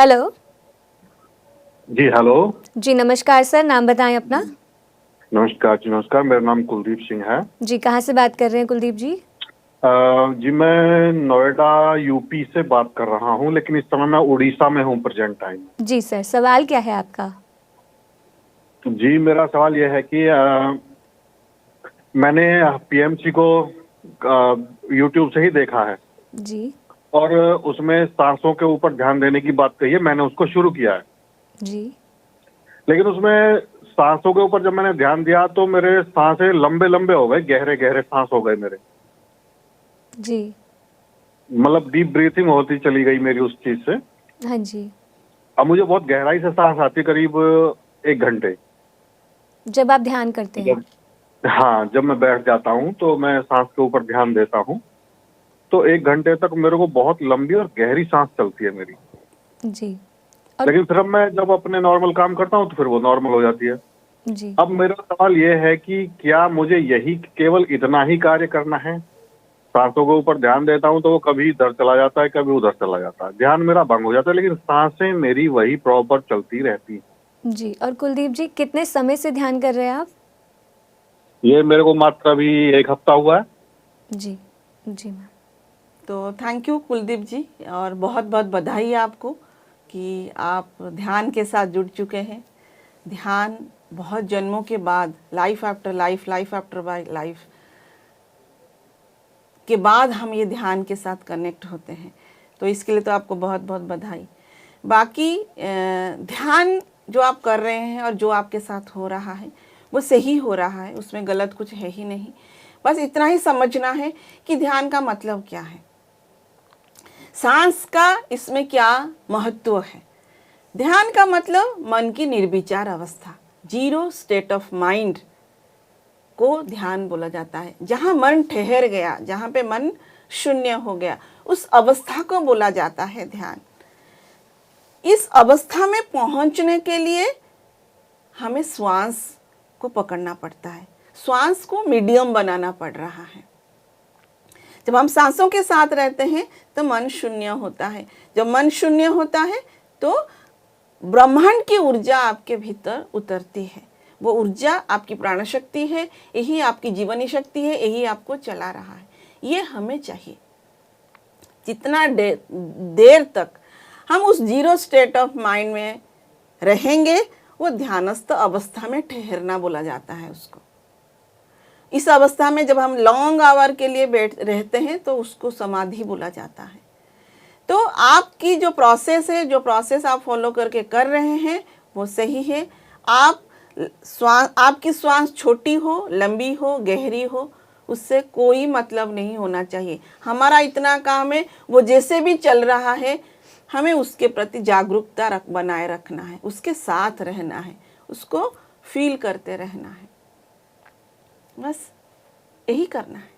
Hello. जी hello. जी नमस्कार sir, नाम बताएं अपना। नमस्कार जी, नमस्कार। मेरा नाम कुलदीप सिंह है। जी कहाँ से बात कर रहे हैं कुलदीप जी? जी मैं नोएडा यूपी से बात कर रहा हूँ, लेकिन इस समय मैं उड़ीसा में हूँ प्रेजेंट टाइम। जी सर, सवाल क्या है आपका? जी मेरा सवाल यह है कि मैंने पीएमसी को यूट्यूब से ही देखा है जी। और उसमें सांसों के ऊपर ध्यान देने की बात कही है। मैंने उसको शुरू किया है, जी। लेकिन उसमें सांसों के ऊपर जब मैंने ध्यान दिया तो मेरे सांसें लंबे लंबे हो गए, गहरे गहरे सांस हो गए मेरे। जी। मतलब डीप ब्रीथिंग होती चली गई मेरी उस चीज से। हाँ जी। अब मुझे बहुत गहराई से सांस आती है, करीब 1 घंटे। जब आप ध्यान करते हैं। जब हाँ, जब मैं बैठ जाता हूँ तो मैं सांस के ऊपर ध्यान देता हूँ, तो 1 घंटे तक मेरे को बहुत लंबी और गहरी सांस चलती है मेरी। जी। और लेकिन फिर अब मैं जब अपने नॉर्मल काम करता हूँ तो फिर वो नॉर्मल हो जाती है। जी। अब मेरा सवाल ये है कि क्या मुझे यही केवल इतना ही कार्य करना है? सांसों के ऊपर ध्यान देता हूँ तो वो कभी इधर चला जाता है, कभी उधर चला जाता है, ध्यान मेरा भंग हो जाता है, लेकिन सांसें मेरी वही प्रॉपर चलती रहती हैं। जी, और कुलदीप जी कितने समय से ध्यान कर रहे हैं आप? ये मेरे को मात्र अभी 1 हफ्ता हुआ है। जी। जी मैम। तो थैंक यू कुलदीप जी, और बहुत बहुत बधाई है आपको कि आप ध्यान के साथ जुड़ चुके हैं। ध्यान बहुत जन्मों के बाद, life after life, life after life के बाद हम ये ध्यान के साथ कनेक्ट होते हैं। तो इसके लिए तो आपको बहुत बहुत बधाई। बाकी ध्यान जो आप कर रहे हैं और जो आपके साथ हो रहा है वो सही हो रहा है, उसमें गलत कुछ है ही नहीं। बस इतना ही समझना है कि ध्यान का मतलब क्या है, सांस का इसमें क्या महत्व है। ध्यान का मतलब मन की निर्विचार अवस्था, जीरो स्टेट ऑफ माइंड को ध्यान बोला जाता है। जहाँ मन ठहर गया, जहाँ पे मन शून्य हो गया, उस अवस्था को बोला जाता है ध्यान। इस अवस्था में पहुंचने के लिए हमें श्वास को पकड़ना पड़ता है, श्वास को मीडियम बनाना पड़ रहा है। जब हम सांसों के साथ रहते हैं तो मन शून्य होता है। जब मन शून्य होता है तो ब्रह्मांड की ऊर्जा आपके भीतर उतरती है। वो ऊर्जा आपकी प्राण शक्ति है, यही आपकी जीवनी शक्ति है, यही आपको चला रहा है। ये हमें चाहिए। जितना देर तक हम उस जीरो स्टेट ऑफ माइंड में रहेंगे, वो ध्यानस्थ अवस्था में ठहरना बोला जाता है उसको। इस अवस्था में जब हम लॉन्ग आवर के लिए बैठ रहते हैं तो उसको समाधि बोला जाता है। तो आपकी जो प्रोसेस है, जो प्रोसेस आप फॉलो करके कर रहे हैं वो सही है। आपकी श्वास छोटी हो, लंबी हो, गहरी हो, उससे कोई मतलब नहीं होना चाहिए। हमारा इतना काम है, वो जैसे भी चल रहा है हमें उसके प्रति जागरूकता बनाए रखना है, उसके साथ रहना है, उसको फील करते रहना है, बस यही करना है।